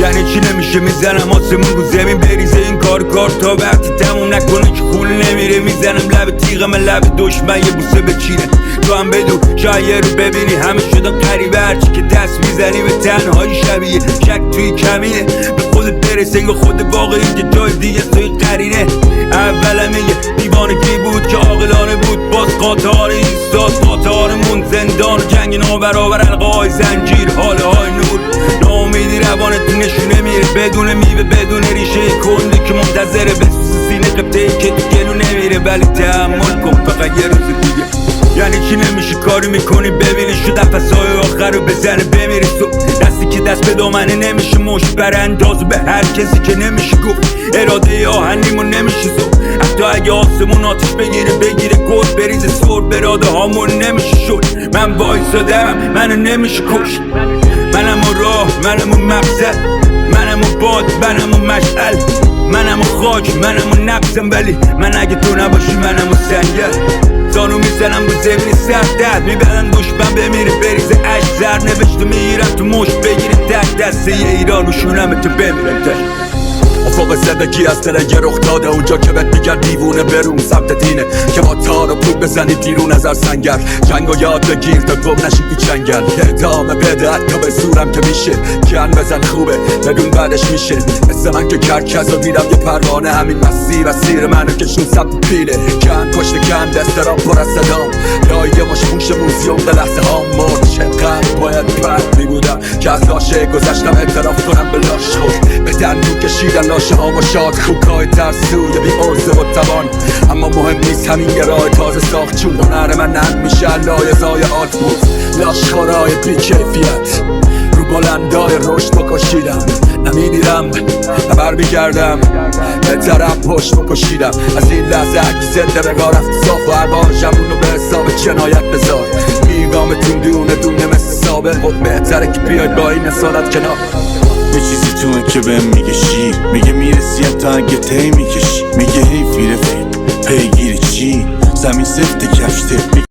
یعنی چی نمیشه میزنم آسمون رو زمین بریزه این کار تا وقتی تموم نکنه که خون نمیره. میزنم لب تیغم لب دشمن یه بوسه بچینه. تو هم بدو شاید رو ببینی همه شدم قریبه، هرچی که دست میزنی به تنهایی شبیه شک توی کمینه. به خودت برسه یا خود واقعی که جای دیگه توی قرینه. اولم یه دیوانگی بود که عاقلانه بود، باز قاطار ایستاد قاطارمون زندان جنگ نابرابر القای زنجیر حال های نور. ناامیدی روانت نشونه میره بدون میوه بدون ریشه کندی که منتظره بسوز سینه قبطه‌ای که تو گلو نمیره. ولی تحمل کن فقط یه روز دیگه. یعنی چی نمیشه کاری میکنی ببینی شو نفسای آخر رو بزنه بمیری تو دستی که دست به دامنه نمیشه مشت بر اندازه به هر کسی که نمیشه گفت اراده آهنیمون نمیشه زو. حتی اگه آسمون آتش بگیره گل بریزه سر براده هامون نمیشه شد. من وایسادم منو نمیشه کشت. منم و راه منم و مقصد منم و باد منم و مشعل منم و خاک منم و نقصم. ولی من اگه تو نباشی منم و سنگل. زانو میزنم رو زمین سردت میبرن دشمن بمیره بریزه عشق زر نوشته میگیرم تو مشت بگیره تک دسته ایران رو شونم تو بمیرم تک. افق زندگی از دل یه رخ داده اونجا که بهت میگن دیوونه برون سمت دینه که با تار و پود بزنی دیرون از هر سنگر. جنگ و یاد بگیر تا گم نشی تو چنگل. ادامه بده حتی به زورم که میشه گن بزن خوبه بدون بعدش میشه. مثل من که کرکز رو دیدم یه پروانه همین مسیر منو کشون سمت پیله. گن پشت گن دست را پر از صدام لایه مش موش موزیوم به لحظه ها مرد. چقدر باید پرد میبودم که از لاشه گذشتم اعتراف کنم به لاش خود به دندون کشیدن لاشه ها و شاد خوکای ترسوی بی عرضه و توان. اما مهم نیست همین یه راه تازه ساخت چون هنر من نرم میشه لایزای آت بود. لاشخورای بی کیفیت رو بلندای رشد بکشیدم نمیدیدم و برمیگردم به طرف پشت بکشیدم. از این لحظه هرکی زنده بگاه رفت صاف و هر بار جمعونو به حساب جنایت بذار. میگامتون دونه مثل ثابت خود بهتره که بیاید با این اصالت کنار. یه چیزی تونه که بهم میگه شیر میگه میرسی تا اگه تی میکشی میگه حیفی رفیق پیگیری چی زمین سفت کفشته